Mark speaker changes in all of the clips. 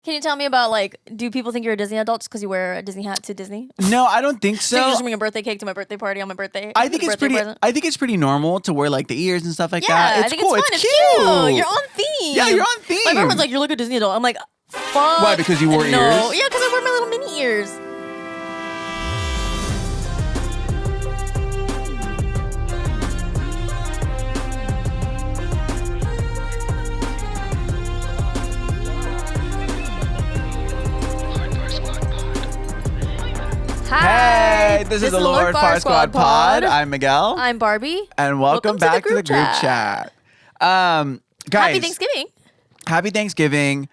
Speaker 1: Can you tell me about, like, do people think you're a Disney adult just because you wear a Disney hat to Disney?
Speaker 2: No, I don't think so.
Speaker 1: So you just bring a birthday cake to my birthday party on my birthday?
Speaker 2: I think it's pretty normal to wear like the ears and stuff like that.
Speaker 1: Yeah,
Speaker 2: It's
Speaker 1: I think
Speaker 2: cool.
Speaker 1: it's fun.
Speaker 2: It's
Speaker 1: cute.
Speaker 2: cute.
Speaker 1: You're on theme.
Speaker 2: Yeah, you're on theme.
Speaker 1: My girlfriend's like, you're like a Disney adult. I'm like, fuck.
Speaker 2: Why? Because you wore ears?
Speaker 1: No. Yeah, because I wear my little mini ears. Hi.
Speaker 2: Hey, this is the Lord Far Squad Pod. I'm Miguel.
Speaker 1: I'm Barbie.
Speaker 2: And welcome back to the group chat. Guys.
Speaker 1: Happy Thanksgiving.
Speaker 2: Happy Thanksgiving.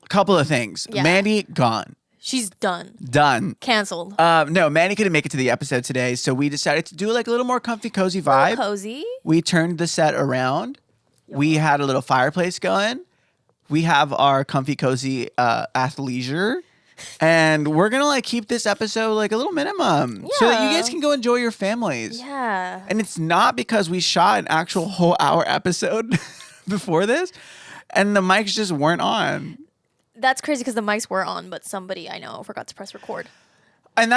Speaker 2: Couple of things.
Speaker 1: Yeah.
Speaker 2: Mandy, gone.
Speaker 1: She's done.
Speaker 2: Done.
Speaker 1: Canceled.
Speaker 2: No, Mandy couldn't make it to the episode today, so we decided to do like a little more comfy, cozy vibe.
Speaker 1: Cozy.
Speaker 2: We turned the set around. We had a little fireplace going. We have our comfy, cozy athleisure. And we're going to like keep this episode like a little minimum so that you guys can go enjoy your families.
Speaker 1: Yeah.
Speaker 2: And it's not because we shot an actual whole hour episode before this and the mics just weren't on.
Speaker 1: That's crazy because the mics were on, but somebody I know forgot to press record.
Speaker 2: And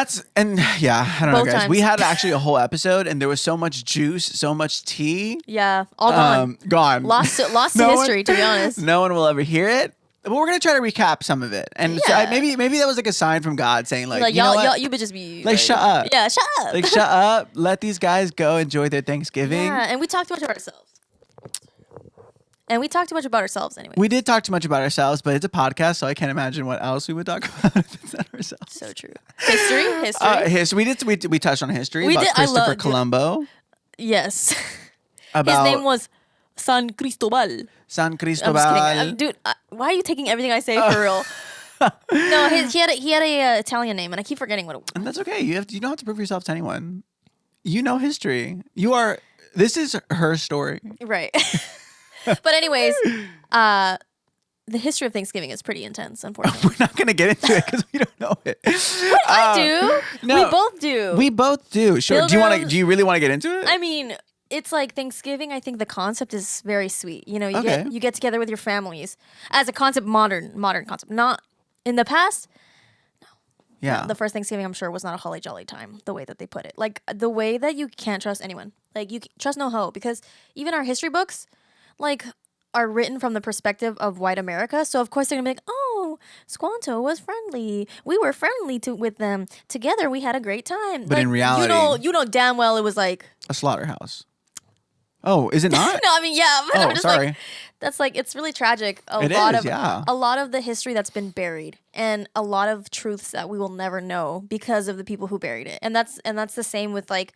Speaker 2: yeah, I don't know, guys.
Speaker 1: Times.
Speaker 2: We had actually a whole episode and there was so much juice, so much tea.
Speaker 1: Yeah, all gone.
Speaker 2: Gone.
Speaker 1: Lost to history, to be honest.
Speaker 2: No one will ever hear it. But we're gonna try to recap some of it, and so maybe that was like a sign from God saying like you know what?
Speaker 1: You bitches be
Speaker 2: like shut up.
Speaker 1: Yeah, shut up.
Speaker 2: Like shut up. Let these guys go enjoy their Thanksgiving.
Speaker 1: Yeah, and we talked too much about ourselves. Anyway.
Speaker 2: We did talk too much about ourselves, but it's a podcast, so I can't imagine what else we would talk about if it's not ourselves.
Speaker 1: So true. History.
Speaker 2: We touched on history
Speaker 1: We
Speaker 2: about
Speaker 1: did.
Speaker 2: Christopher Colombo.
Speaker 1: Yes.
Speaker 2: About
Speaker 1: his name was San Cristobal.
Speaker 2: San Cristobal.
Speaker 1: I'm just kidding. Dude, why are you taking everything I say for real? No, he had a Italian name, and I keep forgetting what it was.
Speaker 2: And that's okay. You don't have to prove yourself to anyone. You know history. This is her story.
Speaker 1: Right. But anyways, the history of Thanksgiving is pretty intense, unfortunately.
Speaker 2: We're not going to get into it because we don't know it.
Speaker 1: What? I do.
Speaker 2: No,
Speaker 1: we both do.
Speaker 2: We both do. Sure. Do you really want to get into it?
Speaker 1: I mean, it's like Thanksgiving. I think the concept is very sweet. You know, you get together with your families as a concept, modern concept. Not in the past. No.
Speaker 2: Yeah.
Speaker 1: The first Thanksgiving, I'm sure, was not a holly jolly time. The way that they put it, like the way that you can't trust anyone. Like you trust no hoe, because even our history books, like, are written from the perspective of white America. So of course they're gonna be like, oh, Squanto was friendly. We were friendly with them. Together we had a great time.
Speaker 2: But
Speaker 1: like,
Speaker 2: in reality,
Speaker 1: you know damn well it was like
Speaker 2: a slaughterhouse. Oh, is it not?
Speaker 1: No, I mean, yeah. But
Speaker 2: Oh,
Speaker 1: I'm just
Speaker 2: sorry.
Speaker 1: like, that's like, it's really tragic. A lot of the history that's been buried, and a lot of truths that we will never know because of the people who buried it. And that's the same with like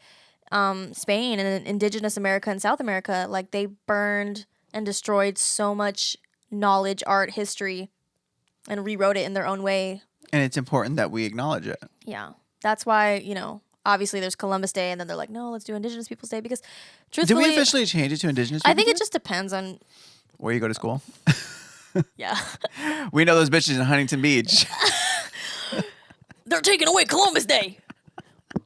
Speaker 1: Spain and indigenous America and South America. Like, they burned and destroyed so much knowledge, art, history, and rewrote it in their own way.
Speaker 2: And it's important that we acknowledge it.
Speaker 1: Yeah. That's why, you know, obviously there's Columbus Day, and then they're like, no, let's do Indigenous Peoples Day, because truthfully...
Speaker 2: Did we officially change it to Indigenous Peoples
Speaker 1: I think
Speaker 2: Day?
Speaker 1: it just depends on...
Speaker 2: where you go to school.
Speaker 1: Yeah.
Speaker 2: We know those bitches in Huntington Beach.
Speaker 1: They're taking away Columbus Day.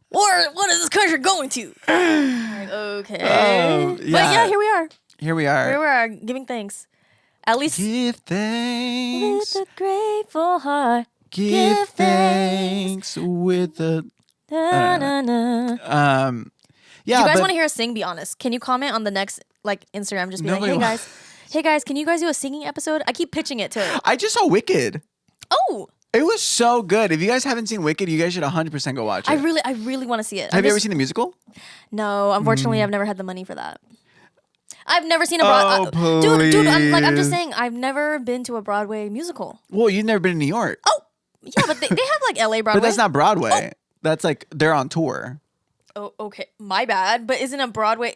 Speaker 1: What is this country going to? Like, okay.
Speaker 2: Oh, yeah.
Speaker 1: But yeah, here we are.
Speaker 2: Here we are.
Speaker 1: Here we are, giving thanks. At least
Speaker 2: Give thanks.
Speaker 1: with a grateful heart.
Speaker 2: Give thanks with a...
Speaker 1: Na, na, na.
Speaker 2: Yeah,
Speaker 1: Do you guys want to hear us sing? Be honest. Can you comment on the next like Instagram? Just be
Speaker 2: Nobody
Speaker 1: like, hey guys, can you guys do a singing episode? I keep pitching it to.
Speaker 2: I just saw Wicked.
Speaker 1: Oh,
Speaker 2: It was so good. If you guys haven't seen Wicked, you guys should 100% go watch it.
Speaker 1: I really want to see it.
Speaker 2: Have you ever seen the musical?
Speaker 1: No, unfortunately, I've never had the money for that. I've never seen a dude. I'm just saying, I've never been to a Broadway musical.
Speaker 2: Well, you've never been to New York.
Speaker 1: Oh, yeah, but they have like LA Broadway.
Speaker 2: But that's not Broadway. That's like they're on tour.
Speaker 1: Oh, okay, my bad. But isn't a Broadway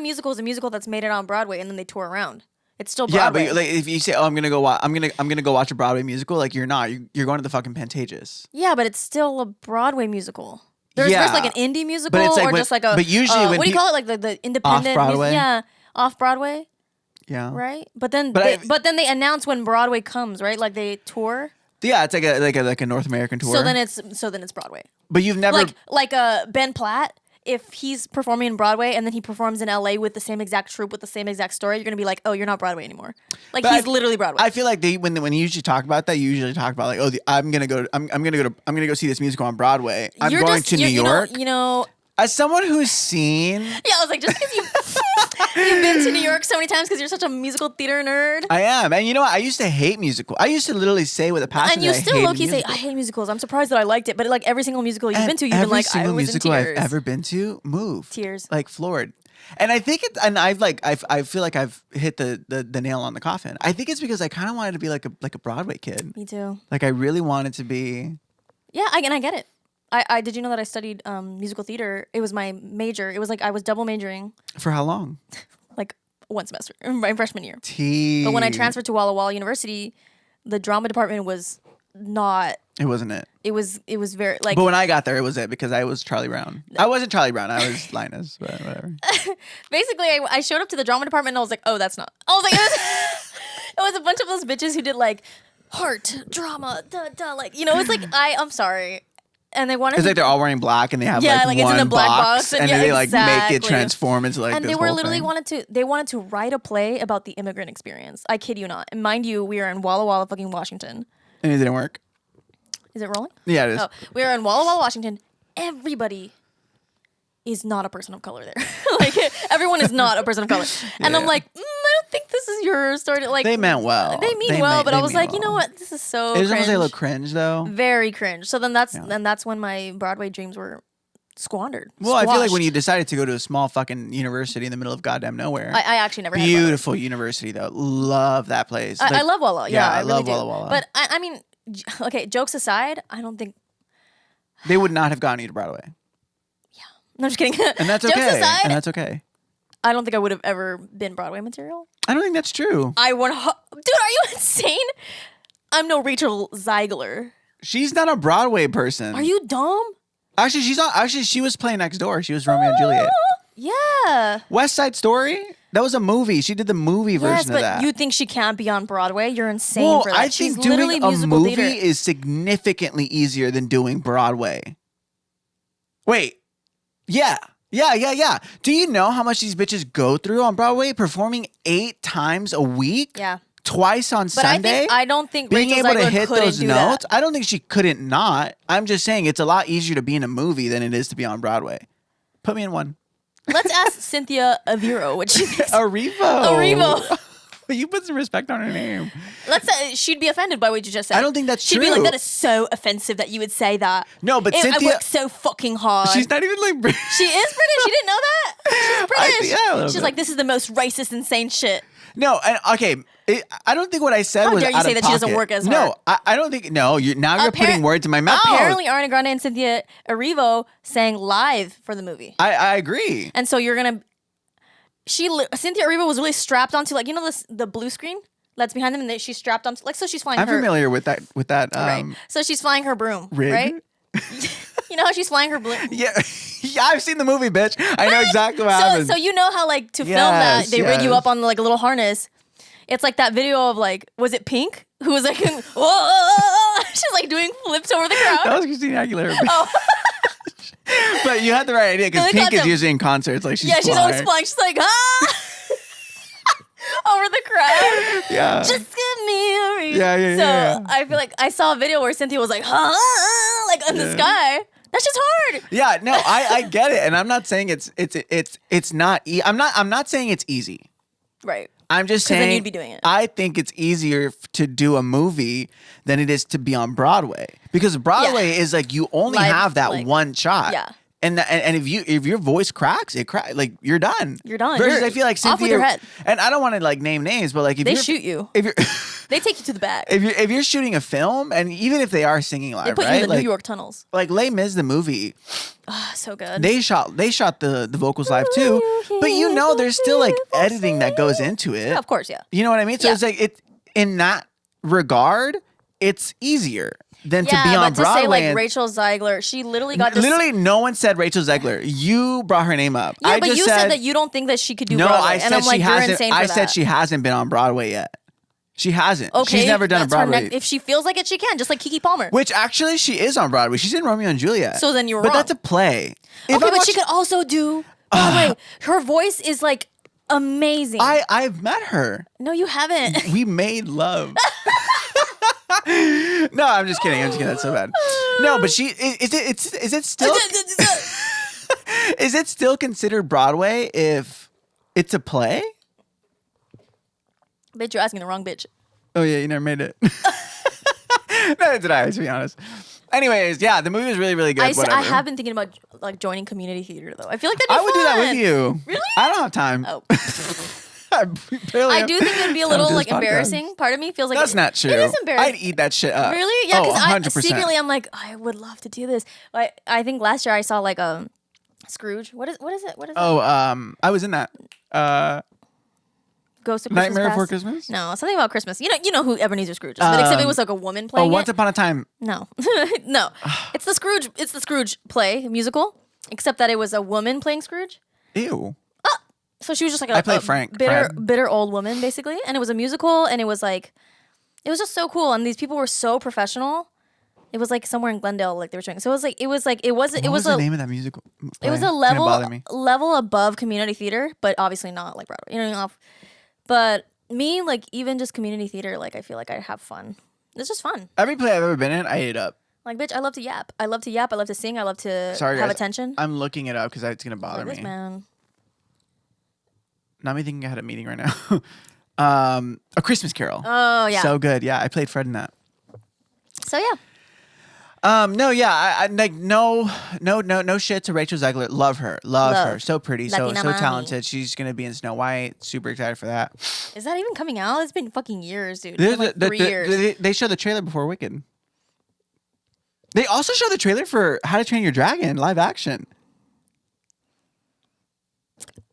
Speaker 1: musical is a musical that's made it on Broadway and then they tour around? It's still Broadway.
Speaker 2: Yeah, but like if you say, "Oh, I'm gonna go watch a Broadway musical," like you're not. You're going to the fucking Pantages.
Speaker 1: Yeah, but it's still a Broadway musical. There's like an indie musical,
Speaker 2: but it's like
Speaker 1: or just like a.
Speaker 2: But usually, when
Speaker 1: what do you call it? Like the independent
Speaker 2: Off-Broadway?
Speaker 1: Yeah, off Broadway.
Speaker 2: Yeah.
Speaker 1: Right, but then they announce when Broadway comes, right? Like they tour.
Speaker 2: Yeah, it's like a North American tour.
Speaker 1: So then it's Broadway.
Speaker 2: But you've never
Speaker 1: like Ben Platt if he's performing in Broadway and then he performs in LA with the same exact troupe with the same exact story, you're gonna be like, oh, you're not Broadway anymore. Like but he's literally Broadway.
Speaker 2: I feel like when you usually talk about that, you usually talk about like, oh, I'm gonna go see this musical on Broadway. I'm going to New York.
Speaker 1: You know.
Speaker 2: As someone who's seen...
Speaker 1: Yeah, I was like, just because you've been to New York so many times because you're such a musical theater nerd.
Speaker 2: I am. And you know what? I used to hate musicals. I used to literally say with a passion
Speaker 1: and you still low-key say, I hate musicals. I'm surprised that I liked it. But like every single musical you've been to, you've been like, I was in tears. Every single musical I've
Speaker 2: ever been to, moved.
Speaker 1: Tears.
Speaker 2: Like floored. And I think I feel like I've hit the nail on the coffin. I think it's because I kind of wanted to be like a Broadway kid.
Speaker 1: Me too.
Speaker 2: Like I really wanted to be...
Speaker 1: Yeah, I get it. I did you know that I studied musical theater? It was my major. It was like I was double majoring.
Speaker 2: For how long?
Speaker 1: Like 1 semester, my freshman year.
Speaker 2: Tea.
Speaker 1: But when I transferred to Walla Walla University, the drama department was not.
Speaker 2: It wasn't it.
Speaker 1: It was very like.
Speaker 2: But when I got there, it was it because I was Charlie Brown. I wasn't Charlie Brown. I was Linus, but whatever.
Speaker 1: Basically, I showed up to the drama department and I was like, oh, that's not. I was like, it was a bunch of those bitches who did like heart drama, like it's like I'm sorry. And they wanted.
Speaker 2: It's like they're all wearing black, and they have
Speaker 1: like
Speaker 2: one
Speaker 1: it's in a black box,
Speaker 2: and then they like make it transform into like.
Speaker 1: And
Speaker 2: this
Speaker 1: they were
Speaker 2: whole
Speaker 1: literally
Speaker 2: thing.
Speaker 1: wanted to write a play about the immigrant experience. I kid you not. And mind you, we are in Walla Walla, fucking Washington.
Speaker 2: And it didn't work.
Speaker 1: Is it rolling?
Speaker 2: Yeah, it is.
Speaker 1: Oh, we are in Walla Walla, Washington. Everybody is not a person of color there. Like everyone is not a person of color, and yeah. I'm like. I don't think this is your story. Like
Speaker 2: they meant well.
Speaker 1: They mean well, but I was like, you know what? This is so.
Speaker 2: It was almost a little cringe, though.
Speaker 1: Very cringe. So then that's when my Broadway dreams were squandered.
Speaker 2: Well, I feel like when you decided to go to a small fucking university in the middle of goddamn nowhere.
Speaker 1: I actually never.
Speaker 2: Beautiful had university though. Love that place.
Speaker 1: I love Walla. Yeah, I
Speaker 2: love
Speaker 1: really
Speaker 2: Walla Walla.
Speaker 1: But I mean, okay. Jokes aside, I don't think
Speaker 2: they would not have gotten you to Broadway.
Speaker 1: Yeah, no, I'm just kidding.
Speaker 2: And that's okay.
Speaker 1: Jokes aside,
Speaker 2: and that's okay.
Speaker 1: I don't think I would have ever been Broadway material.
Speaker 2: I don't think that's true.
Speaker 1: Dude, are you insane? I'm no Rachel Zegler.
Speaker 2: She's not a Broadway person.
Speaker 1: Are you dumb?
Speaker 2: Actually, she's not. Actually, she was playing next door. She was Romeo and Juliet.
Speaker 1: Yeah.
Speaker 2: West Side Story? That was a movie. She did the movie version of that.
Speaker 1: Yes, but you think she can't be on Broadway? You're insane for that.
Speaker 2: I think doing a movie is significantly easier than doing Broadway. Wait. Yeah. Yeah. Do you know how much these bitches go through on Broadway performing 8 times a week?
Speaker 1: Yeah.
Speaker 2: Twice on Sunday?
Speaker 1: I don't think
Speaker 2: being
Speaker 1: Rachel
Speaker 2: able
Speaker 1: Zegler
Speaker 2: to hit those notes.
Speaker 1: That.
Speaker 2: I don't think she couldn't not. I'm just saying it's a lot easier to be in a movie than it is to be on Broadway. Put me in one.
Speaker 1: Let's ask Cynthia Aviro what she thinks.
Speaker 2: Arrivo. You put some respect on her name.
Speaker 1: She'd be offended by what you just said.
Speaker 2: I don't think that's
Speaker 1: true. She'd be like, that is so offensive that you would say that.
Speaker 2: No, but Cynthia...
Speaker 1: I work so fucking hard.
Speaker 2: She's not even like British.
Speaker 1: She is British. You didn't know that? She's British. She's like, this is the most racist, insane shit.
Speaker 2: No, okay. I don't think what I said was out of pocket.
Speaker 1: How dare you say that she doesn't work as hard?
Speaker 2: No, I don't think... No, you're putting words in my mouth.
Speaker 1: Apparently, Ariana Grande and Cynthia Erivo sang live for the movie.
Speaker 2: I agree.
Speaker 1: And so you're going to... Cynthia Erivo was really strapped onto, like, you know the blue screen that's behind them, and she's strapped onto, like, so she's flying
Speaker 2: I'm familiar with that.
Speaker 1: Right. So she's flying her broom,
Speaker 2: rig?
Speaker 1: Right? You know how she's flying her broom?
Speaker 2: Yeah, I've seen the movie, bitch. I know exactly what happens.
Speaker 1: So you know how, like, to film that, they rig you up on, like, a little harness. It's like that video of, like, was it Pink? Who was like, whoa, she's like doing flips over the crowd.
Speaker 2: That was Christina Aguilera. Oh. But you had the right idea because Pink is usually in concerts. Like she's
Speaker 1: always flying. She's like, over the crowd.
Speaker 2: Yeah.
Speaker 1: Just give me a reason.
Speaker 2: Yeah.
Speaker 1: So I feel like I saw a video where Cynthia was like, like on the sky. That's just hard.
Speaker 2: Yeah, no, I get it, and I'm not saying it's not. I'm not saying it's easy.
Speaker 1: Right.
Speaker 2: I'm just saying
Speaker 1: then you'd be doing it.
Speaker 2: I think it's easier to do a movie than it is to be on Broadway because Broadway is like you only have that one shot.
Speaker 1: Yeah.
Speaker 2: And if your voice cracks, like you're done.
Speaker 1: You're done.
Speaker 2: Versus I feel like Cynthia,
Speaker 1: off with your head.
Speaker 2: And I don't want to like name names, but like if
Speaker 1: they shoot you.
Speaker 2: If you're
Speaker 1: they take you to the back.
Speaker 2: If you're shooting a film, and even if they are singing live,
Speaker 1: they put you in the New York tunnels.
Speaker 2: Like Les Mis, the movie.
Speaker 1: Oh, so good.
Speaker 2: They shot the vocals live too, but you know there's still like editing that goes into it.
Speaker 1: Yeah, of course, yeah.
Speaker 2: You know what I mean? So it's like in that regard, it's easier than to be on
Speaker 1: but to
Speaker 2: Broadway.
Speaker 1: Say like Rachel Zegler, she literally got
Speaker 2: literally no one said Rachel Zegler. You brought her name up.
Speaker 1: Yeah, but you said that you don't think that she could do Broadway.
Speaker 2: I said
Speaker 1: and I'm like, you're insane for that.
Speaker 2: I said she hasn't been on Broadway yet. She hasn't.
Speaker 1: Okay,
Speaker 2: she's never done a Broadway.
Speaker 1: If she feels like it, she can, just like Keke Palmer.
Speaker 2: Which actually she is on Broadway. She's in Romeo and Juliet.
Speaker 1: So then you were
Speaker 2: wrong.
Speaker 1: But
Speaker 2: that's a play.
Speaker 1: Okay, but she could also do Broadway. Her voice is like amazing.
Speaker 2: I've met her.
Speaker 1: No, you haven't.
Speaker 2: We made love. No, I'm just kidding. That's so bad. No, but is it still is it still considered Broadway if it's a play?
Speaker 1: Bitch, you're asking the wrong bitch.
Speaker 2: Oh yeah, you never made it. Neither did I, to be honest. Anyways, yeah, the movie was really, really good.
Speaker 1: I have been thinking about like joining community theater though. I feel like that'd be
Speaker 2: I would
Speaker 1: fun.
Speaker 2: do that with you.
Speaker 1: Really?
Speaker 2: I don't have time.
Speaker 1: Oh.
Speaker 2: I
Speaker 1: do think it'd be a little like embarrassing. Part of me feels like
Speaker 2: that's not true.
Speaker 1: It is embarrassing.
Speaker 2: I'd eat that shit up.
Speaker 1: Really? Yeah, because
Speaker 2: 100%.
Speaker 1: secretly I'm like, I would love to do this. I think last year I saw like Scrooge. What is it?
Speaker 2: Oh, I was in that.
Speaker 1: Ghost of Christmas
Speaker 2: Nightmare
Speaker 1: Past?
Speaker 2: Before Christmas?
Speaker 1: No, something about Christmas. You know who Ebenezer Scrooge is, but except it was like a woman playing
Speaker 2: Once Upon a Time.
Speaker 1: No, no, it's the Scrooge play musical, except that it was a woman playing Scrooge.
Speaker 2: Ew.
Speaker 1: So she was just like
Speaker 2: I played Frank.
Speaker 1: bitter old woman basically, and it was a musical, and it was just so cool, and these people were so professional. It was like somewhere in Glendale, like they were showing. So it was
Speaker 2: the name of that musical?
Speaker 1: It was a level above community theater, but obviously not like Broadway. You know. But me, like, even just community theater, like, I feel like I'd have fun. It's just fun.
Speaker 2: Every play I've ever been in, I ate up.
Speaker 1: Like, bitch, I love to yap. I love to sing. I love to have attention.
Speaker 2: I'm looking it up because it's going to bother me.
Speaker 1: This man.
Speaker 2: Not me thinking I had a meeting right now. A Christmas Carol.
Speaker 1: Oh, yeah.
Speaker 2: So good. Yeah, I played Fred in that.
Speaker 1: So, yeah.
Speaker 2: No, yeah, I like no shit to Rachel Zegler. Love her. So pretty,
Speaker 1: Latina
Speaker 2: so
Speaker 1: mommy.
Speaker 2: talented. She's gonna be in Snow White. Super excited for that.
Speaker 1: Is that even coming out? It's been fucking years, dude. It's been like 3 years.
Speaker 2: They showed the trailer before Wicked. They also showed the trailer for How to Train Your Dragon live action.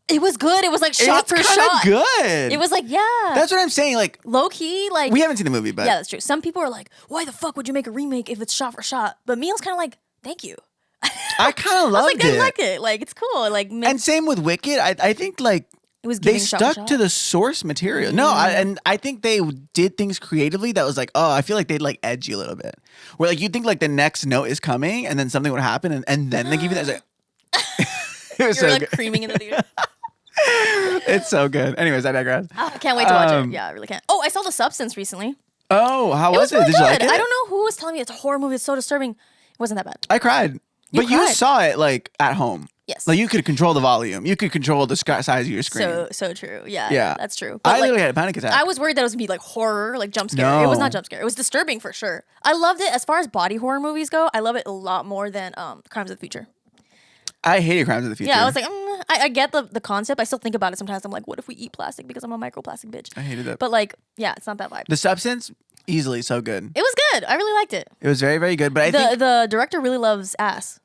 Speaker 1: It was good. It was like shot for shot.
Speaker 2: Good.
Speaker 1: It was like, yeah.
Speaker 2: That's what I'm saying. Like
Speaker 1: low key, like
Speaker 2: we haven't seen the movie, but
Speaker 1: yeah, that's true. Some people are like, why the fuck would you make a remake if it's shot for shot? But me, I was kind of like, thank you.
Speaker 2: I kind of loved it.
Speaker 1: I like it. Like it's cool. Like
Speaker 2: and same with Wicked. I think like
Speaker 1: it was
Speaker 2: they stuck to the source material.
Speaker 1: Mm-hmm.
Speaker 2: No, I think they did things creatively that was like, oh, I feel like they'd like edge you a little bit. Where like you think like the next note is coming and then something would happen and then they give you that. Like, it was
Speaker 1: You're
Speaker 2: so
Speaker 1: like
Speaker 2: good.
Speaker 1: creaming in the theater.
Speaker 2: It's so good. Anyways, I digress.
Speaker 1: I can't wait to watch it. Yeah, I really can't. Oh, I saw The Substance recently.
Speaker 2: Oh, how was it?
Speaker 1: Really
Speaker 2: Did you like
Speaker 1: good.
Speaker 2: it?
Speaker 1: I don't know who was telling me it's a horror movie. It's so disturbing. It wasn't that bad.
Speaker 2: I cried. But you saw it like at home.
Speaker 1: Yes.
Speaker 2: Like you could control the volume. You could control the size of your screen.
Speaker 1: So true. Yeah. That's true. But
Speaker 2: I literally had a panic attack.
Speaker 1: I was worried that it was gonna be like horror, like jump scare.
Speaker 2: No.
Speaker 1: It was not jump scare. It was disturbing for sure. I loved it. As far as body horror movies go, I love it a lot more than Crimes of the Future.
Speaker 2: I hated Crimes of the Future.
Speaker 1: Yeah, I was like, I get the concept. I still think about it sometimes. I'm like, what if we eat plastic because I'm a microplastic bitch?
Speaker 2: I hated it.
Speaker 1: But like, yeah, it's not that vibe.
Speaker 2: The Substance, easily so good.
Speaker 1: It was good. I really liked it.
Speaker 2: It was very, very good. But I think
Speaker 1: the director really loves ass.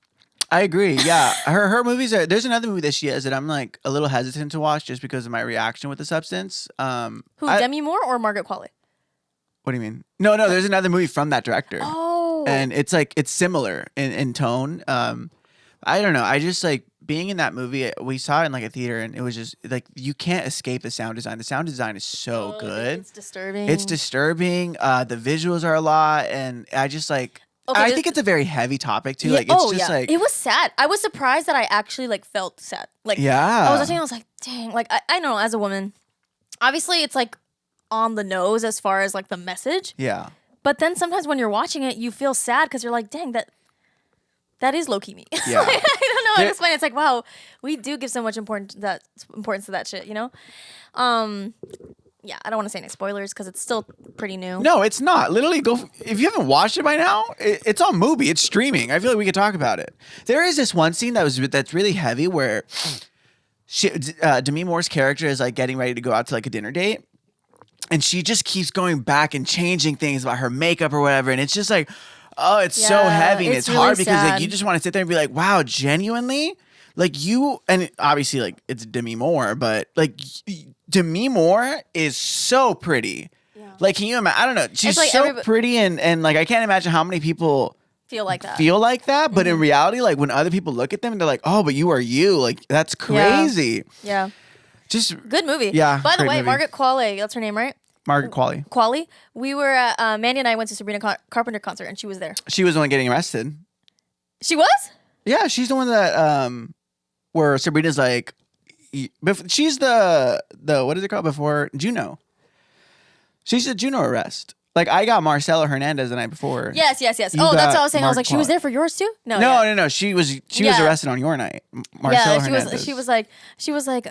Speaker 2: I agree. Yeah, her movies are. There's another movie that she has that I'm like a little hesitant to watch just because of my reaction with The Substance.
Speaker 1: Who, Demi Moore or Margaret Qualley?
Speaker 2: What do you mean? No. There's another movie from that director.
Speaker 1: Oh,
Speaker 2: and it's like it's similar in tone. I don't know. I just like being in that movie. We saw it in like a theater, and it was just like you can't escape the sound design. The sound design is so good.
Speaker 1: It's disturbing.
Speaker 2: It's disturbing. The visuals are a lot, and I just like. Okay, I think it's a very heavy topic too. Yeah, like it's just like
Speaker 1: it was sad. I was surprised that I actually like felt sad. Like I was watching, I was like, dang. Like I know as a woman, obviously it's like on the nose as far as like the message.
Speaker 2: Yeah.
Speaker 1: But then sometimes when you're watching it, you feel sad because you're like, dang, that is low key me.
Speaker 2: Yeah.
Speaker 1: Like, I don't know how to explain it. It's like, wow, we do give so much importance to that shit, you know? Yeah, I don't want to say any spoilers because it's still pretty new.
Speaker 2: No, it's not. Literally, go if you haven't watched it by now. It's on Mubi. It's streaming. I feel like we could talk about it. There is this one scene that's really heavy where Demi Moore's character is like getting ready to go out to like a dinner date, and she just keeps going back and changing things about her makeup or whatever, and it's just like, oh, it's so heavy and it's really hard because like you just want to sit there and be like, wow, genuinely. Like you, and obviously like it's Demi Moore, but like Demi Moore is so pretty. Yeah. Like, can you imagine? I don't know. She's like so pretty and like I can't imagine how many people
Speaker 1: feel like that.
Speaker 2: But in reality, like when other people look at them and they're like, oh, but you are you. Like that's crazy.
Speaker 1: Yeah.
Speaker 2: Just
Speaker 1: good movie.
Speaker 2: Yeah.
Speaker 1: By the way, movie. Margaret Qualley, that's her name, right?
Speaker 2: Margaret Qualley.
Speaker 1: Qualley. We were at Mandy and I went to Sabrina Carpenter concert and she was there.
Speaker 2: She was the one getting arrested.
Speaker 1: She was?
Speaker 2: Yeah, she's the one that where Sabrina's like, she's the what is it called before Juno? She's the Juno arrest. Like I got Marcelo Hernandez the night before.
Speaker 1: Yes. Oh, that's what I was saying. I was like, she was there for yours too? No. She was
Speaker 2: arrested on your night. Marcelo Hernandez.
Speaker 1: She was like,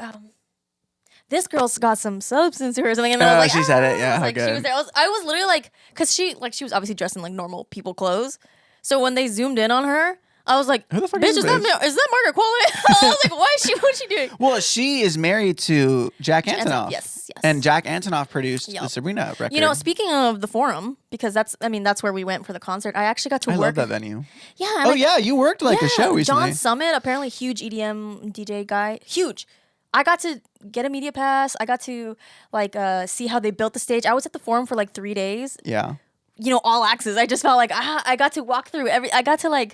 Speaker 1: this girl's got some substance to her or something. And I was like,
Speaker 2: she said it. Yeah,
Speaker 1: like, she was there. I was literally like, because she was obviously dressed in like normal people clothes. So when they zoomed in on her, I was like,
Speaker 2: who the fuck
Speaker 1: bitch, is that Margaret Qualley? I was like, what's she doing?
Speaker 2: Well, she is married to Jack Antonoff.
Speaker 1: Yes.
Speaker 2: And Jack Antonoff produced the Sabrina record.
Speaker 1: You know, speaking of the Forum, because that's where we went for the concert. I actually got to work.
Speaker 2: I love that venue.
Speaker 1: Yeah.
Speaker 2: Yeah, you worked a show recently.
Speaker 1: John Summit, apparently huge EDM DJ guy. Huge. I got to get a media pass. I got to see how they built the stage. I was at the Forum for like 3 days.
Speaker 2: Yeah.
Speaker 1: You know, all access. I just felt like I got to walk through I got to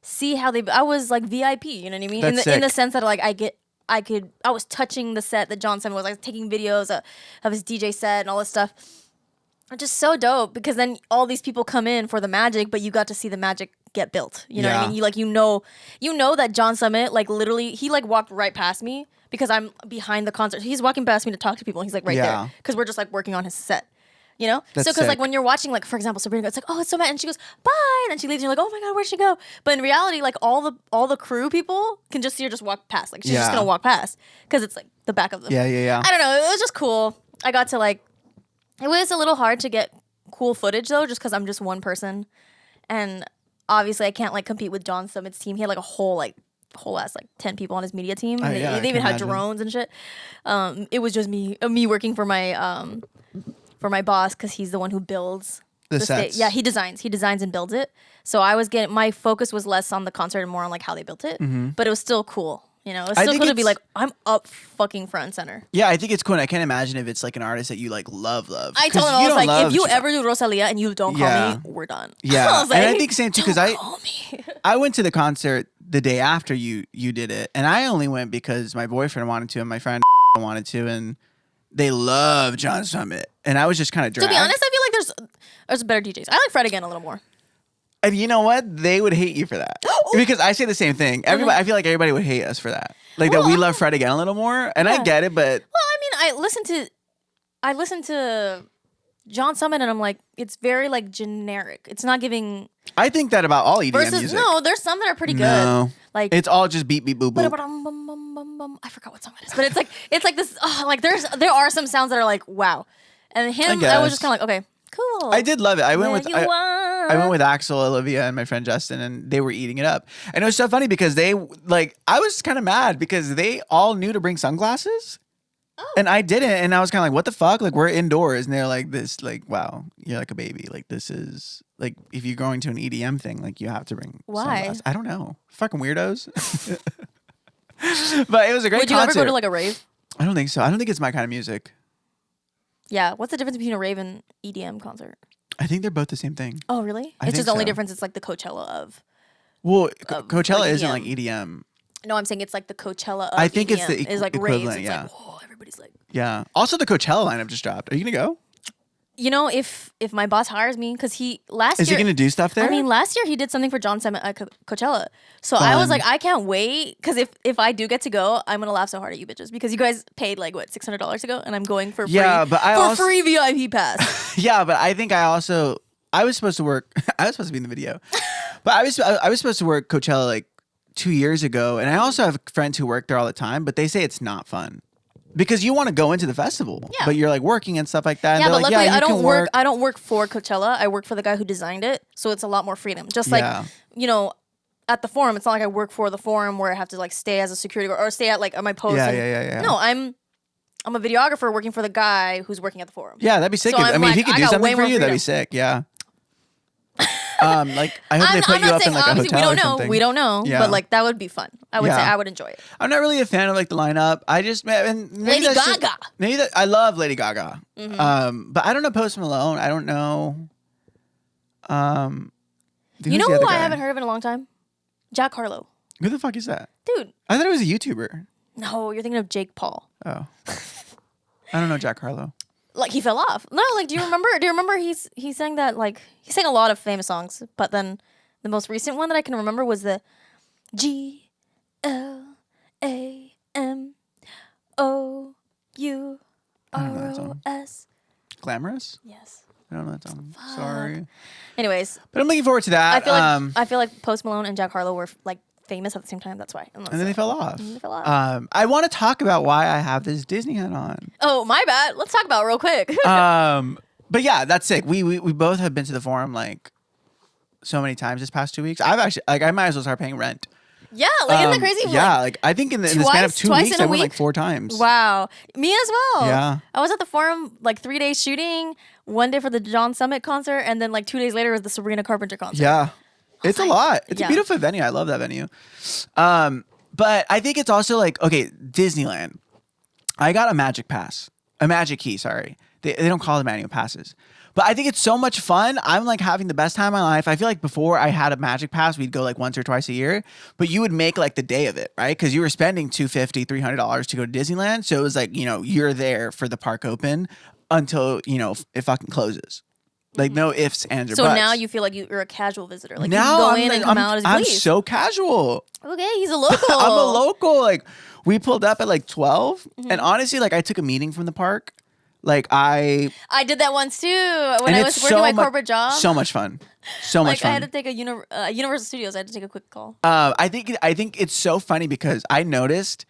Speaker 1: see how I was like VIP, you know what I mean? In the sense that I was touching the set that John Summit was. I was taking videos of his DJ set and all this stuff. Just so dope, because then all these people come in for the magic, but you got to see the magic get built. You know what I mean? You know that John Summit literally he walked right past me because I'm behind the concert. He's walking past me to talk to people. And he's right there because we're just working on his set. You know?
Speaker 2: That's
Speaker 1: so because when you're watching, for example, Sabrina, it's like, oh, it's so mad, and she goes, bye, and then she leaves, and you're like, oh my god, where'd she go? But in reality, all the crew people can just see her just walk past. She's just gonna walk past because it's the back of the.
Speaker 2: Yeah.
Speaker 1: I don't know. It was just cool. I got to it was a little hard to get cool footage though, just because I'm just one person, and obviously I can't compete with John Summit's team. He had a whole ass 10 people on his media team. They even had drones and shit. It was just me working for my boss, because he's the one who builds
Speaker 2: the sets.
Speaker 1: Yeah, he designs and builds it. So my focus was less on the concert and more on how they built it.
Speaker 2: Mm-hmm.
Speaker 1: But it was still cool. You know, it's still cool to be I'm up fucking front and center.
Speaker 2: Yeah, I think it's cool. And I can't imagine if it's an artist that you love.
Speaker 1: I told him, I was like, if you ever do Rosalia and you don't call me, we're done.
Speaker 2: Yeah,
Speaker 1: I was like,
Speaker 2: and I think same too, because I went to the concert the day after you did it, and I only went because my boyfriend wanted to and my friend wanted to, and they love John Summit, and I was just kind of dragged.
Speaker 1: To be honest, I feel like there's better DJs. I like Fred again a little more.
Speaker 2: And you know what? They would hate you for that. Because I say the same thing. Everybody, I feel like everybody would hate us for that. That we love Fred again a little more. And I get it, but...
Speaker 1: Well, I mean, I listened to John Summit, and I'm like, it's very generic. It's not giving...
Speaker 2: I think that about all EDM music.
Speaker 1: No, there's some that are pretty good.
Speaker 2: No. It's all just beep, beep, boop, boop.
Speaker 1: I forgot what song it is. But it's like this... there are some sounds that are wow. And him, I was just kind of okay, cool.
Speaker 2: I did love it. I went with Axel, Olivia, and my friend Justin, and they were eating it up. And it was so funny because they I was kind of mad because they all knew to bring sunglasses, and I didn't. And I was kind of what the fuck? We're indoors, and they're like this, wow, you're like a baby. This is if you're going to an EDM thing, you have to bring sunglasses. I don't know, fucking weirdos. But it was a great concert.
Speaker 1: Would you ever go to a rave?
Speaker 2: I don't think so. I don't think it's my kind of music.
Speaker 1: Yeah, what's the difference between a rave and EDM concert?
Speaker 2: I think they're both the same thing.
Speaker 1: Oh, really? It's just the only difference. It's the Coachella of.
Speaker 2: Well, Coachella isn't EDM.
Speaker 1: No, I'm saying it's the Coachella of
Speaker 2: I think
Speaker 1: EDM.
Speaker 2: It's the equivalent.
Speaker 1: Raves. It's
Speaker 2: yeah.
Speaker 1: Oh, everybody's
Speaker 2: Yeah. Also, the Coachella lineup just dropped. Are you gonna go?
Speaker 1: You know, if my boss hires me, because last year...
Speaker 2: Is he going to do stuff there?
Speaker 1: I mean, last year he did something for John Summit at Coachella. So I was like, I can't wait, because if I do get to go, I'm going to laugh so hard at you bitches, because you guys paid $600 to go, and I'm going for free.
Speaker 2: Yeah, but
Speaker 1: free VIP pass.
Speaker 2: Yeah, but I think I was supposed to work... I was supposed to be in the video. But I was supposed to work Coachella 2 years ago, and I also have friends who work there all the time, but they say it's not fun. Because you want to go into the festival, but you're working and stuff like that.
Speaker 1: Yeah,
Speaker 2: and
Speaker 1: but luckily I don't work. I don't work for Coachella. I work for the guy who designed it, so it's a lot more freedom. Just you know, at the Forum, it's not like I work for the Forum where I have to stay as a security guard or stay at my post.
Speaker 2: Yeah.
Speaker 1: No, I'm a videographer working for the guy who's working at the Forum.
Speaker 2: Yeah, that'd be sick.
Speaker 1: So
Speaker 2: if he could do something for you, that'd be sick. Yeah. I hope they put you up in a hotel or something.
Speaker 1: We don't know.
Speaker 2: Yeah.
Speaker 1: But that would be fun. I would say I would enjoy it.
Speaker 2: I'm not really a fan of the lineup. I just
Speaker 1: Lady Gaga.
Speaker 2: I love Lady Gaga.
Speaker 1: Mm-hmm.
Speaker 2: But I don't know Post Malone. I don't know.
Speaker 1: You know who I haven't heard of in a long time? Jack Harlow.
Speaker 2: Who the fuck is that?
Speaker 1: Dude.
Speaker 2: I thought it was a YouTuber.
Speaker 1: No, you're thinking of Jake Paul.
Speaker 2: Oh. I don't know Jack Harlow.
Speaker 1: He fell off. No, do you remember he sang that he sang a lot of famous songs, but then the most recent one that I can remember was GLAMOUROS.
Speaker 2: Glamorous?
Speaker 1: Yes.
Speaker 2: I don't know that song. Sorry.
Speaker 1: Anyways,
Speaker 2: but I'm looking forward to that.
Speaker 1: I feel like Post Malone and Jack Harlow were like famous at the same time. That's why.
Speaker 2: And then they fell off. I want to talk about why I have this Disney hat on.
Speaker 1: Oh, my bad. Let's talk about it real quick.
Speaker 2: But yeah, that's sick. We both have been to the Forum like so many times this past 2 weeks. I've actually I might as well start paying rent.
Speaker 1: Yeah, like isn't that crazy?
Speaker 2: Yeah, like I think in the span of 2 weeks, I went like 4 times.
Speaker 1: Wow, me as well.
Speaker 2: Yeah,
Speaker 1: I was at the Forum like 3 days shooting, 1 day for the John Summit concert, and then like 2 days later was the Sabrina Carpenter concert.
Speaker 2: Yeah, it's a lot. It's a beautiful venue. I love that venue. But I think it's also like, okay, Disneyland. I got a magic pass, a magic key. Sorry, they don't call them annual passes. But I think it's so much fun. I'm like having the best time of my life. I feel like before I had a magic pass, we'd go like once or twice a year, but you would make like the day of it, right? Because you were spending $250, $300 to go to Disneyland. So it was like, you're there for the park open until, it fucking closes. Like no ifs, ands, or buts.
Speaker 1: So now you feel like you're a casual visitor. Like
Speaker 2: now
Speaker 1: you can go in and come out as you please.
Speaker 2: I'm so casual.
Speaker 1: Okay, he's a local.
Speaker 2: I'm a local. Like we pulled up at like 12. And honestly, like I took a meeting from the park. Like I
Speaker 1: did that once too when I was working my corporate job.
Speaker 2: So much fun. So much fun.
Speaker 1: I had to take a Universal Studios. I had to take a quick call.
Speaker 2: I think it's so funny because I noticed.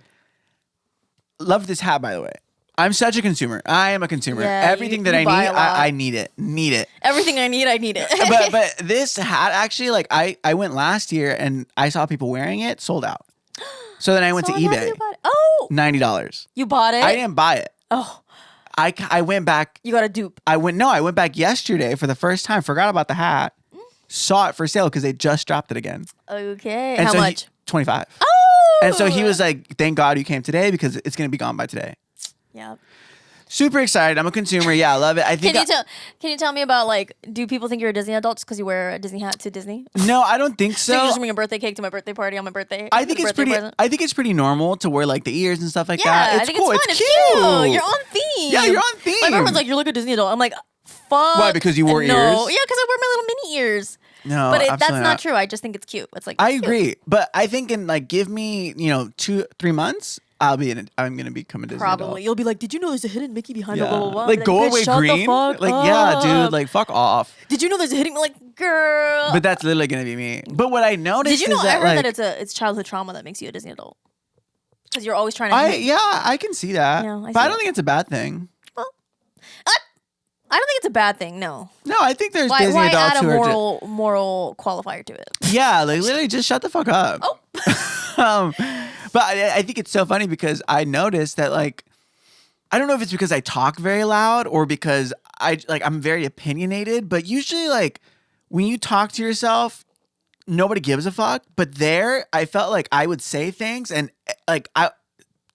Speaker 2: Love this hat, by the way. I'm such a consumer. I am a consumer.
Speaker 1: Yeah,
Speaker 2: Everything that I need, I need it. Need it.
Speaker 1: Everything I need it.
Speaker 2: but this hat actually, like I went last year and I saw people wearing it, sold out. So then I went to eBay. $90.
Speaker 1: You bought it?
Speaker 2: I didn't buy it.
Speaker 1: Oh.
Speaker 2: I went back.
Speaker 1: You got a dupe.
Speaker 2: I went back yesterday for the first time. Forgot about the hat. Saw it for sale because they just dropped it again.
Speaker 1: Okay.
Speaker 2: And
Speaker 1: how much?
Speaker 2: $25.
Speaker 1: Oh.
Speaker 2: And so he was like, "Thank God you came today because it's gonna be gone by today."
Speaker 1: Yeah.
Speaker 2: Super excited. I'm a consumer. Yeah, I love it. I think.
Speaker 1: Can you tell me about like, do people think you're a Disney adult because you wear a Disney hat to Disney?
Speaker 2: No, I don't think so.
Speaker 1: So you just bring a birthday cake to my birthday party on my birthday.
Speaker 2: I think it's pretty.
Speaker 1: Present?
Speaker 2: I think it's pretty normal to wear like the ears and stuff like that.
Speaker 1: Yeah,
Speaker 2: It's
Speaker 1: I think
Speaker 2: cool.
Speaker 1: it's fun.
Speaker 2: It's cute.
Speaker 1: You're on theme.
Speaker 2: Yeah, you're on theme.
Speaker 1: My boyfriend's like, you're like a Disney adult. I'm like, fuck.
Speaker 2: Why? Because you wore ears?
Speaker 1: No, yeah, because I wear my little mini ears.
Speaker 2: No,
Speaker 1: but that's not true. I just think it's cute. It's like
Speaker 2: I agree, but I think in like give me 2-3 months. I'm gonna become a Disney adult.
Speaker 1: Probably. You'll be like, did you know there's a hidden Mickey behind the blah blah blah?
Speaker 2: Like go away green. Like yeah, dude. Like fuck off.
Speaker 1: Did you know there's a hidden girl?
Speaker 2: But that's literally gonna be me. But what I noticed
Speaker 1: did you know
Speaker 2: is that
Speaker 1: I heard that it's childhood trauma that makes you a Disney adult because you're always trying to.
Speaker 2: I can see that.
Speaker 1: Yeah,
Speaker 2: but I don't think it's a bad thing.
Speaker 1: Well, I don't think it's a bad thing. No.
Speaker 2: No, I think there's Disney
Speaker 1: why
Speaker 2: adults
Speaker 1: add
Speaker 2: who
Speaker 1: a
Speaker 2: are
Speaker 1: moral qualifier to it?
Speaker 2: Yeah, like literally just shut the fuck up.
Speaker 1: Oh.
Speaker 2: But I think it's so funny because I noticed that like I don't know if it's because I talk very loud or because I'm very opinionated, but usually like when you talk to yourself, nobody gives a fuck. But there, I felt like I would say things and like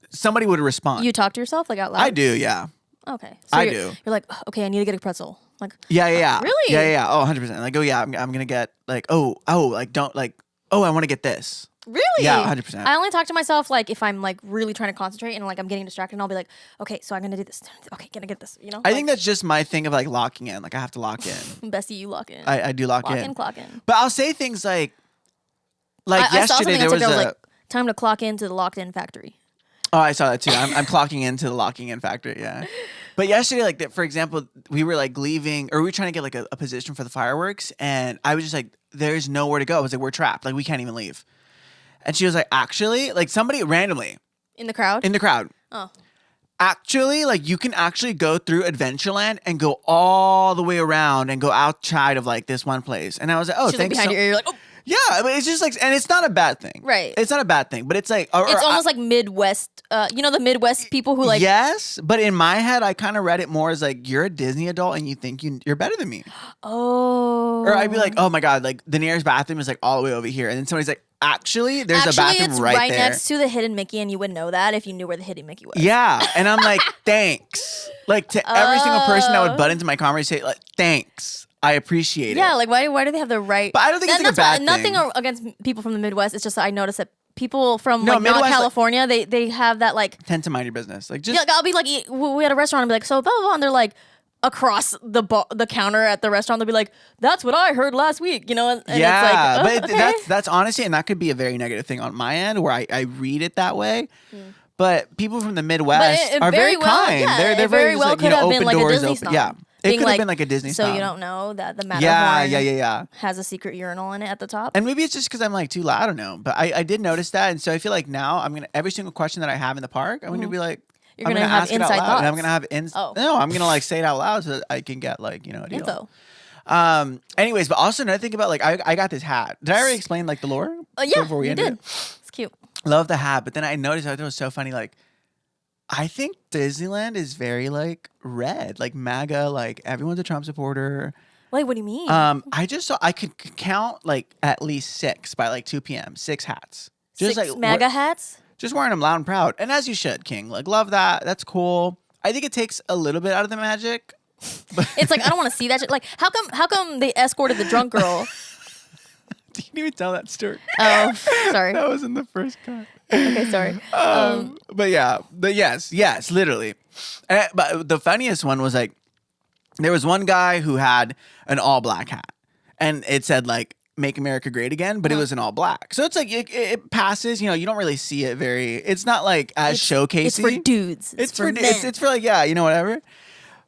Speaker 2: somebody would respond.
Speaker 1: You talk to yourself like out loud?
Speaker 2: I do, yeah.
Speaker 1: Okay. So
Speaker 2: I
Speaker 1: do.
Speaker 2: You're
Speaker 1: like, okay, I need to get a pretzel. Like
Speaker 2: yeah.
Speaker 1: Really?
Speaker 2: Yeah. Oh, 100%. Like, oh yeah, I'm gonna get like like don't like I want to get this.
Speaker 1: Really?
Speaker 2: Yeah, 100%.
Speaker 1: I only talk to myself like if I'm like really trying to concentrate and like I'm getting distracted and I'll be like, okay, so I'm gonna do this. Okay, gonna get this.
Speaker 2: I think that's just my thing of like locking in. Like I have to lock in.
Speaker 1: Bestie, you lock in.
Speaker 2: I do lock in.
Speaker 1: Clock in.
Speaker 2: But I'll say things like yesterday there was
Speaker 1: like time to clock into the locked in factory.
Speaker 2: Oh, I saw that too. I'm clocking into the locking in factory. Yeah. But yesterday, like for example, we were like leaving, or we were trying to get like a position for the fireworks, and I was just like, "There's nowhere to go." I was like, "We're trapped. Like we can't even leave." And she was like, "Actually, like somebody randomly
Speaker 1: in the crowd." Oh.
Speaker 2: Actually, like you can actually go through Adventureland and go all the way around and go outside of like this one place. And I was like, "Oh,
Speaker 1: she's
Speaker 2: thanks."
Speaker 1: Like behind your ear, you're like, "Oh."
Speaker 2: Yeah, but it's just like, and it's not a bad thing,
Speaker 1: right?
Speaker 2: It's not a bad thing, but it's like,
Speaker 1: it's almost like Midwest. The Midwest people who like.
Speaker 2: Yes, but in my head, I kind of read it more as like you're a Disney adult and you think you're better than me.
Speaker 1: Oh.
Speaker 2: Or I'd be like, oh my god, like the nearest bathroom is like all the way over here, and then somebody's like, actually, there's a bathroom
Speaker 1: it's
Speaker 2: right there,
Speaker 1: next to the hidden Mickey, and you would know that if you knew where the hidden Mickey was.
Speaker 2: Yeah, and I'm like, thanks, like to every single person that would butt into my conversation, like thanks. I appreciate it.
Speaker 1: Yeah, like why do they have the right?
Speaker 2: But I don't think it's like a bad thing.
Speaker 1: Nothing against people from the Midwest. It's just that I noticed that people from like not California, they have that like
Speaker 2: tend to mind your business. Like just
Speaker 1: I'll be like we had a restaurant and be like so blah blah blah, and they're like, across the counter at the restaurant. They'll be like, "That's what I heard last week," you know. And
Speaker 2: yeah,
Speaker 1: it's like,
Speaker 2: but
Speaker 1: okay.
Speaker 2: that's honestly, and that could be a very negative thing on my end where I read it that way. But people from the Midwest are very kind.
Speaker 1: Yeah,
Speaker 2: they're
Speaker 1: very well
Speaker 2: like,
Speaker 1: could have been like a Disney
Speaker 2: open.
Speaker 1: snob.
Speaker 2: Yeah, it could have been like a Disney
Speaker 1: So
Speaker 2: snob.
Speaker 1: you don't know that the Matterhorn has a secret urinal in it at the top.
Speaker 2: And maybe it's just because I'm like too loud. I don't know. But I did notice that. And so I feel like now I'm going to, every single question that I have in the park, I'm going to be like,
Speaker 1: You're going to have inside thoughts.
Speaker 2: And I'm going to have no, I'm going to like say it out loud so that I can get like, you know, a deal.
Speaker 1: Info.
Speaker 2: Anyways, but also another thing about like, I got this hat. Did I already explain like the lore?
Speaker 1: Yeah,
Speaker 2: before we
Speaker 1: you
Speaker 2: ended
Speaker 1: did.
Speaker 2: it?
Speaker 1: It's cute.
Speaker 2: Love the hat. But then I noticed, I thought it was so funny. Like, I think Disneyland is very like red, like MAGA, like everyone's a Trump supporter.
Speaker 1: Wait, what do you mean?
Speaker 2: I just saw I could count like at least 6 by like 2 p.m. 6 hats. Just
Speaker 1: 6
Speaker 2: like
Speaker 1: MAGA hats?
Speaker 2: Just wearing them loud and proud. And as you should, King. Like love that. That's cool. I think it takes a little bit out of the magic.
Speaker 1: It's like I don't want to see that shit. Like how come they escorted the drunk girl?
Speaker 2: You didn't even tell that story.
Speaker 1: Oh, sorry.
Speaker 2: That was in the first cut.
Speaker 1: Okay, sorry.
Speaker 2: But yeah, yes, literally. But the funniest one was like, there was one guy who had an all black hat, and it said like "Make America Great Again," but it was in all black. So it's like it passes. You know, you don't really see it very. It's not like as showcasey.
Speaker 1: It's for dudes.
Speaker 2: It's for like you know whatever.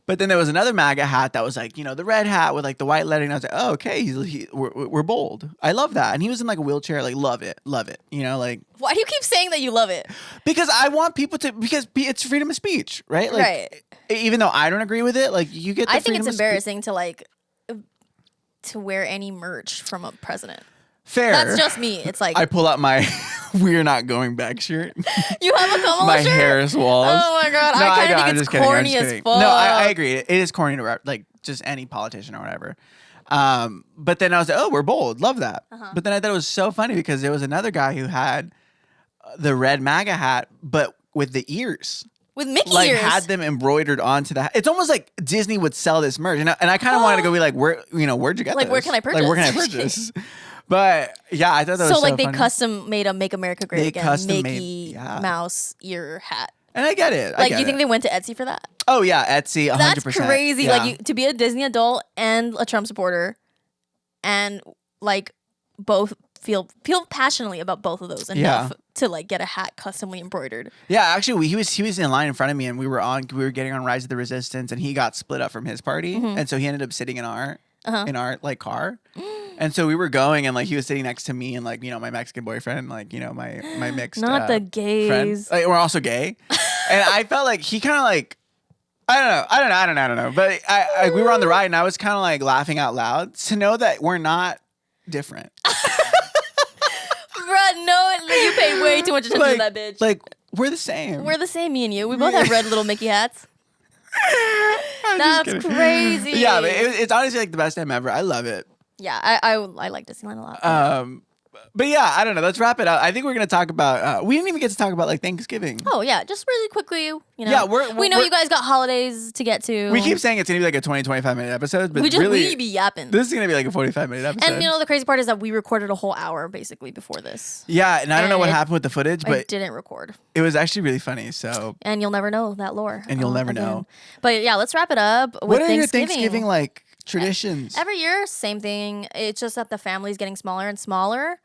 Speaker 2: But then there was another MAGA hat that was like, you know, the red hat with like the white lettering. I was like, oh, okay, we're bold. I love that. And he was in like a wheelchair, like love it. You know, like.
Speaker 1: Why do you keep saying that you love it?
Speaker 2: Because I want people to, because it's freedom of speech, right? Like,
Speaker 1: right.
Speaker 2: Even though I don't agree with it, like you get. I
Speaker 1: think it's embarrassing to like to wear any merch from a president.
Speaker 2: Fair.
Speaker 1: That's just me. It's like
Speaker 2: I pull out my "We're Not Going Back" shirt.
Speaker 1: You have a Kamala
Speaker 2: my
Speaker 1: shirt?
Speaker 2: Harris Walls.
Speaker 1: Oh my god! No, I kind of think it's corny as fuck.
Speaker 2: No, I agree. It is corny to like just any politician or whatever. But then I was like, oh, we're bold. Love that. But then I thought it was so funny because there was another guy who had the red MAGA hat, but with the ears.
Speaker 1: With Mickey
Speaker 2: Like
Speaker 1: ears.
Speaker 2: had them embroidered onto the hat. It's almost like Disney would sell this merch. And I kind of wanted to go be like, where'd you get
Speaker 1: like,
Speaker 2: this?
Speaker 1: where can I purchase?
Speaker 2: Like, where can I purchase? But yeah, I thought that was so
Speaker 1: like they
Speaker 2: funny.
Speaker 1: custom made a "Make America Great Again" Mickey Mouse ear hat.
Speaker 2: And I get it.
Speaker 1: Like, do you think they went to Etsy for that?
Speaker 2: Oh yeah, Etsy, 100%.
Speaker 1: That's crazy.
Speaker 2: Yeah.
Speaker 1: Like to be a Disney adult and a Trump supporter, and like both feel passionately about both of those enough to like get a hat customly embroidered.
Speaker 2: Yeah, actually, he was in line in front of me, and we were getting on Rise of the Resistance, and he got split up from his party, and so he ended up sitting in our like car. And so we were going, and like he was sitting next to me, and like you know my Mexican boyfriend, and, like you know my mixed
Speaker 1: not the gays.
Speaker 2: Friend. Like, we're also gay, and I felt like he kind of like I don't know, but we were on the ride, and I was kind of like laughing out loud to know that we're not different.
Speaker 1: Bruh, no, you paid way too much attention to that bitch.
Speaker 2: Like we're the same.
Speaker 1: We're the same, me and you. We both have red little Mickey hats. That's crazy.
Speaker 2: Yeah, but it's honestly like the best time ever. I love it.
Speaker 1: Yeah, I like Disneyland a lot.
Speaker 2: But yeah, I don't know. Let's wrap it up. I think we're gonna talk about. We didn't even get to talk about like Thanksgiving.
Speaker 1: Oh yeah, just really quickly. You know.
Speaker 2: Yeah,
Speaker 1: we know you guys got holidays to get to.
Speaker 2: We keep saying it's gonna be like a 20-25 minute episode, but
Speaker 1: we be yapping.
Speaker 2: This is gonna be like a 45-minute episode.
Speaker 1: And you know the crazy part is that we recorded a whole hour basically before this.
Speaker 2: Yeah, and I don't know what happened with the footage, but
Speaker 1: I didn't record.
Speaker 2: It was actually really funny. So.
Speaker 1: And you'll never know that lore.
Speaker 2: And you'll never know.
Speaker 1: But yeah, let's wrap it up.
Speaker 2: What are your Thanksgiving like traditions?
Speaker 1: Every year, same thing. It's just that the family's getting smaller and smaller.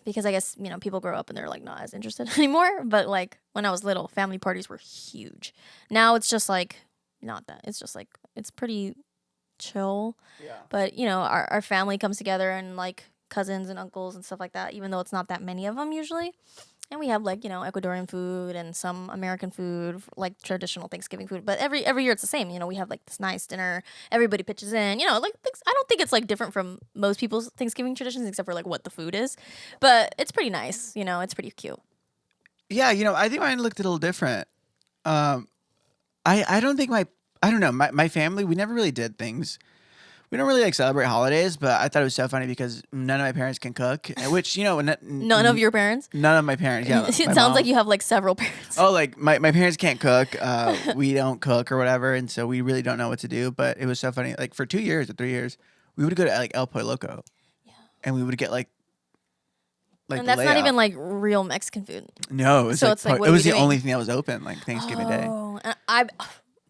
Speaker 1: Because I guess, you know, people grow up and they're like not as interested anymore. But like when I was little, family parties were huge. Now it's just like not that. It's just like it's pretty chill. Yeah. But you know, our family comes together and like cousins and uncles and stuff like that, even though it's not that many of them usually. And we have like, you know, Ecuadorian food and some American food, like traditional Thanksgiving food. But every year it's the same. You know, we have like this nice dinner. Everybody pitches in. You know, like I don't think it's like different from most people's Thanksgiving traditions, except for like what the food is. But it's pretty nice. You know, it's pretty cute.
Speaker 2: Yeah, you know, I think mine looked a little different. I don't think my family, we never really did things. We don't really like celebrate holidays, but I thought it was so funny because none of my parents can cook, which, you know,
Speaker 1: none of your parents?
Speaker 2: None of my parents. Yeah.
Speaker 1: It sounds like you have like several parents.
Speaker 2: Oh, like my parents can't cook. We don't cook or whatever. And so we really don't know what to do. But it was so funny. Like for 2 years or 3 years, we would go to like El Pollo Loco. Yeah. And we would get like
Speaker 1: and that's not even like real Mexican food.
Speaker 2: No. It was
Speaker 1: so
Speaker 2: like,
Speaker 1: it's like,
Speaker 2: it was the only thing that was open like Thanksgiving Day.
Speaker 1: And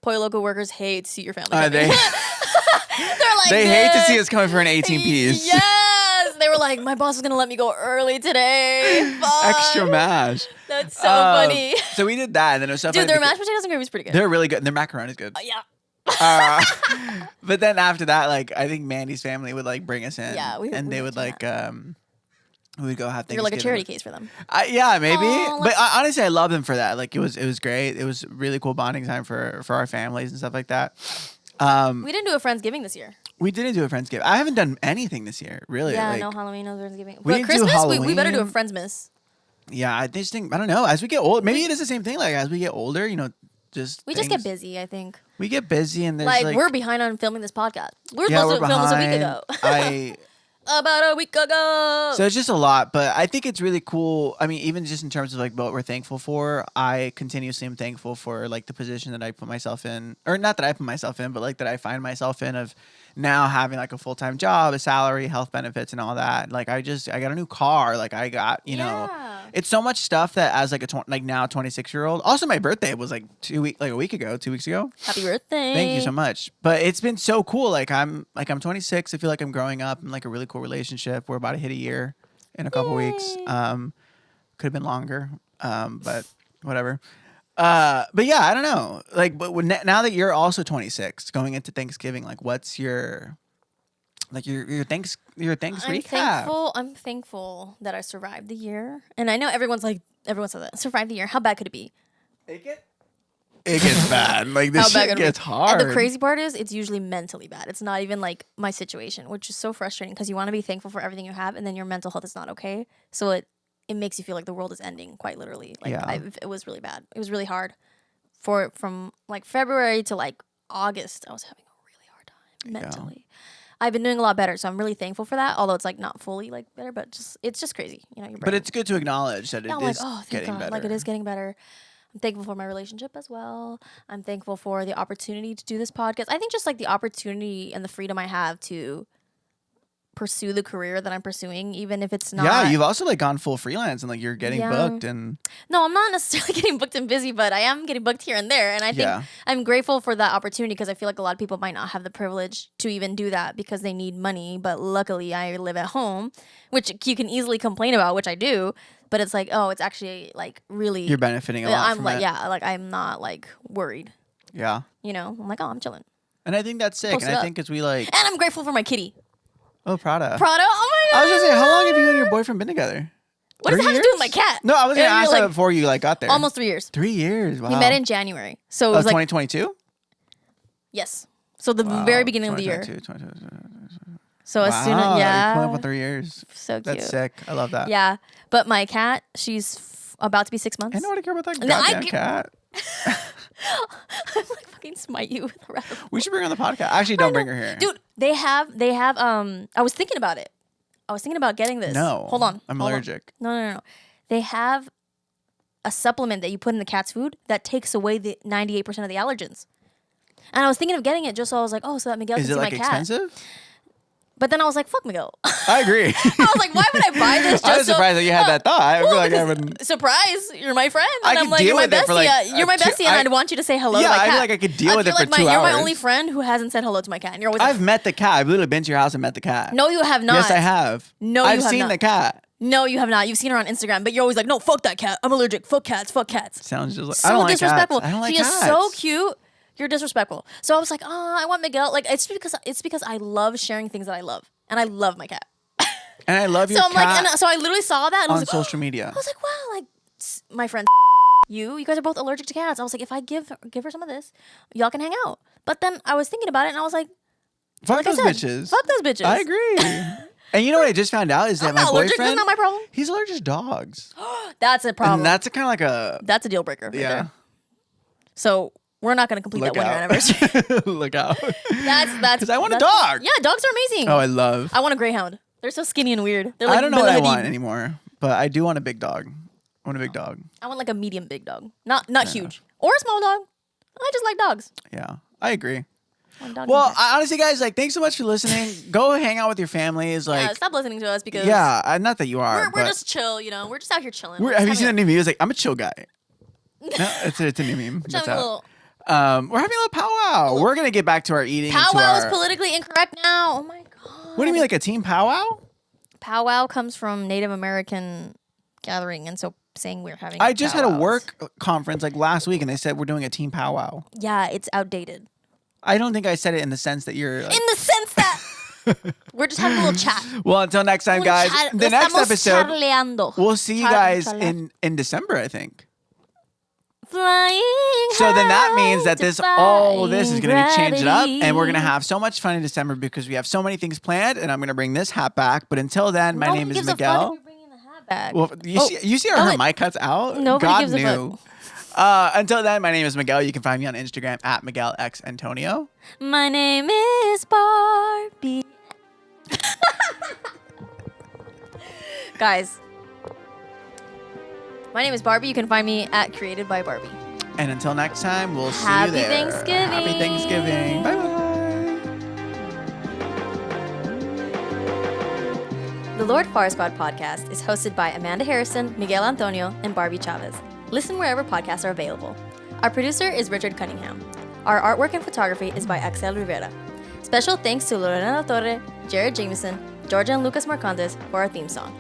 Speaker 1: Pollo Loco workers hate to see your family.
Speaker 2: They're like, they hate to see us coming for an 18 piece.
Speaker 1: Yes, they were like, my boss is gonna let me go early today. Fuck.
Speaker 2: Extra mash.
Speaker 1: That's so funny.
Speaker 2: So we did that, and then it was so
Speaker 1: Dude, their mashed potatoes and gravy is pretty good.
Speaker 2: They're really good. And their macaroni is good.
Speaker 1: Yeah.
Speaker 2: But then after that, like I think Mandy's family would like bring us in.
Speaker 1: Yeah,
Speaker 2: they would like we would go have things.
Speaker 1: You're like a charity case for them.
Speaker 2: Yeah, maybe. But honestly, I love them for that. Like it was great. It was really cool bonding time for our families and stuff like that.
Speaker 1: We didn't do a Friendsgiving this year.
Speaker 2: We didn't do a Friendsgiving. I haven't done anything this year, really.
Speaker 1: Yeah,
Speaker 2: like,
Speaker 1: no Halloween, no Friendsgiving.
Speaker 2: But
Speaker 1: Christmas, we better do a Friendsmas.
Speaker 2: Yeah, I just think, I don't know. As we get older, maybe it is the same thing. Like as we get older, you know,
Speaker 1: we just get busy, I think.
Speaker 2: We get busy and there's
Speaker 1: like we're behind on filming this podcast. We're
Speaker 2: yeah,
Speaker 1: supposed to film this a week ago. About a week ago.
Speaker 2: So it's just a lot, but I think it's really cool. I mean, even just in terms of like what we're thankful for, I continuously am thankful for like the position that I put myself in, or not that I put myself in, but like that I find myself in of now having like a full-time job, a salary, health benefits and all that. Like I got a new car. Like I got, you know, it's so much stuff that as like now 26-year-old. Also my birthday was like a week ago.
Speaker 1: Happy birthday.
Speaker 2: Thank you so much. But it's been so cool. Like I'm 26. I feel like I'm growing up in like a really cool relationship. We're about to hit a year in a couple weeks. Could have been longer. But whatever. But yeah, I don't know. Like, but now that you're also 26, going into Thanksgiving, like, what's your thanks recap?
Speaker 1: I'm thankful that I survived the year, and I know everyone said that survived the year. How bad could it be?
Speaker 2: It gets bad. Like this shit gets hard.
Speaker 1: And the crazy part is, it's usually mentally bad. It's not even like my situation, which is so frustrating because you want to be thankful for everything you have, and then your mental health is not okay. So it makes you feel like the world is ending, quite literally. Like it was really bad. It was really hard. From like February to like August, I was having a really hard time mentally. I've been doing a lot better, so I'm really thankful for that. Although it's like not fully like better, but it's just crazy, you know.
Speaker 2: But it's good to acknowledge that it is getting better.
Speaker 1: Like it is getting better. I'm thankful for my relationship as well. I'm thankful for the opportunity to do this podcast. I think just like the opportunity and the freedom I have to pursue the career that I'm pursuing, even if it's not.
Speaker 2: Yeah, you've also like gone full freelance and like you're getting booked and.
Speaker 1: No, I'm not necessarily getting booked and busy, but I am getting booked here and there, and I think I'm grateful for that opportunity because I feel like a lot of people might not have the privilege to even do that because they need money. But luckily, I live at home, which you can easily complain about, which I do. But it's like, oh, it's actually like really.
Speaker 2: You're benefiting a lot from it.
Speaker 1: Yeah, like I'm not like worried.
Speaker 2: Yeah.
Speaker 1: You know, I'm like, oh, I'm chilling.
Speaker 2: And I think that's sick. And I think as we like.
Speaker 1: And I'm grateful for my kitty.
Speaker 2: Oh, Prada.
Speaker 1: Oh my God.
Speaker 2: I was gonna say, how long have you and your boyfriend been together?
Speaker 1: What does that have to do with my cat?
Speaker 2: No, I was gonna ask that before you like got there.
Speaker 1: Almost 3 years.
Speaker 2: 3 years. Wow.
Speaker 1: We met in January, so it was
Speaker 2: 2022.
Speaker 1: Yes. So the very beginning of the year.
Speaker 2: 2022.
Speaker 1: So as soon as
Speaker 2: you're pulling up on 3 years.
Speaker 1: So cute.
Speaker 2: That's sick. I love that.
Speaker 1: Yeah, but my cat, she's about to be 6 months.
Speaker 2: I know what I care about that goddamn cat.
Speaker 1: I'm like fucking smite you with a rabbit.
Speaker 2: We should bring her on the podcast. Actually, don't bring her here.
Speaker 1: Dude, they have I was thinking about it. I was thinking about getting this.
Speaker 2: No.
Speaker 1: Hold on.
Speaker 2: I'm allergic.
Speaker 1: No. They have a supplement that you put in the cat's food that takes away the 98% of the allergens. And I was thinking of getting it just so I was like, oh, so that Miguel can see my cat.
Speaker 2: Is it like expensive?
Speaker 1: But then I was like, fuck Miguel.
Speaker 2: I agree.
Speaker 1: I was like, why would I buy this just
Speaker 2: I was surprised that you had that thought. I feel like I would.
Speaker 1: Surprise, you're my friend. And
Speaker 2: I
Speaker 1: I'm like, you're my bestie. You're my bestie, and I'd want you to say hello to my cat.
Speaker 2: Yeah, I feel like I could deal with it for 2 hours.
Speaker 1: You're my only friend who hasn't said hello to my cat. And you're always
Speaker 2: I've met the cat. I've literally been to your house and met the cat.
Speaker 1: No, you have not.
Speaker 2: Yes, I have.
Speaker 1: No, you have not.
Speaker 2: I've seen the cat.
Speaker 1: No, you have not. You've seen her on Instagram, but you're always like, no, fuck that cat. I'm allergic. Fuck cats. Fuck cats.
Speaker 2: Sounds just like
Speaker 1: so
Speaker 2: I don't like
Speaker 1: disrespectful.
Speaker 2: Cats. I don't like
Speaker 1: she
Speaker 2: cats.
Speaker 1: Is so cute. You're disrespectful. So I was like, oh, I want Miguel. Like it's because I love sharing things that I love, and I love my cat.
Speaker 2: And I love your cat.
Speaker 1: Like, and so I literally saw that and
Speaker 2: on
Speaker 1: I was like,
Speaker 2: social media.
Speaker 1: I was like, wow, like my friend, you guys are both allergic to cats. I was like, if I give her some of this, y'all can hang out. But then I was thinking about it, and I was like,
Speaker 2: fuck those bitches.
Speaker 1: Fuck those bitches.
Speaker 2: I agree. And you know what I just found out is that my boyfriend.
Speaker 1: That's not my problem.
Speaker 2: He's allergic to dogs.
Speaker 1: That's a problem.
Speaker 2: And that's kind of like a.
Speaker 1: That's a deal breaker. Right there. So we're not going to complete that 1 year anniversary.
Speaker 2: Look out.
Speaker 1: That's
Speaker 2: because I want a dog.
Speaker 1: Yeah, dogs are amazing.
Speaker 2: Oh, I
Speaker 1: want a greyhound. They're so skinny and weird. They're like
Speaker 2: I don't know what I want anymore, but I do want a big dog. I want a big dog.
Speaker 1: I want like a medium big dog, not huge or a small dog. I just like dogs.
Speaker 2: Yeah, I agree. Well, honestly, guys, like, thanks so much for listening. Go hang out with your families. Like,
Speaker 1: stop listening to us because
Speaker 2: not that you are.
Speaker 1: We're just chill, you know. We're just out here chilling.
Speaker 2: Have you seen that new meme? It's like, I'm a chill guy. No, it's a new meme.
Speaker 1: That's out.
Speaker 2: We're having a little powwow. We're going to get back to our eating.
Speaker 1: Powwow is politically incorrect now. Oh my God.
Speaker 2: What do you mean, like a team powwow?
Speaker 1: Powwow comes from Native American gathering, and so saying we're having
Speaker 2: I just had a work conference like last week, and they said we're doing a team powwow.
Speaker 1: Yeah, it's outdated.
Speaker 2: I don't think I said it in the sense that you're... Like...
Speaker 1: In the sense that... We're just having a little chat.
Speaker 2: Well, until next time, guys. The next episode, we'll see you guys in December, I think.
Speaker 1: Flying
Speaker 2: so then that means that this is going to be changed up, and we're going to have so much fun in December because we have so many things planned, and I'm going to bring this hat back. But until then, my name is Miguel. Well, you see how her mic cuts out?
Speaker 1: Nobody gives a fuck.
Speaker 2: Until then, my name is Miguel. You can find me on Instagram at MiguelXAntonio.
Speaker 1: My name is Barbie. Guys, my name is Barbie. You can find me at Created by Barbie.
Speaker 2: And until next time, we'll see you there. Happy Thanksgiving. Bye-bye.
Speaker 1: The Lord Far Squad podcast is hosted by Amanda Harrison, Miguel Antonio, and Barbie Chavez. Listen wherever podcasts are available. Our producer is Richard Cunningham. Our artwork and photography is by Axel Rivera. Special thanks to Lorena La Torre, Jared Jameson, Georgia and Lucas Marcondes for our theme song.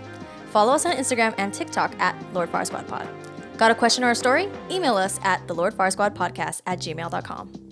Speaker 1: Follow us on Instagram and TikTok at Lord Far Squad Pod. Got a question or a story? Email us at thelordfarsquadpodcast@gmail.com.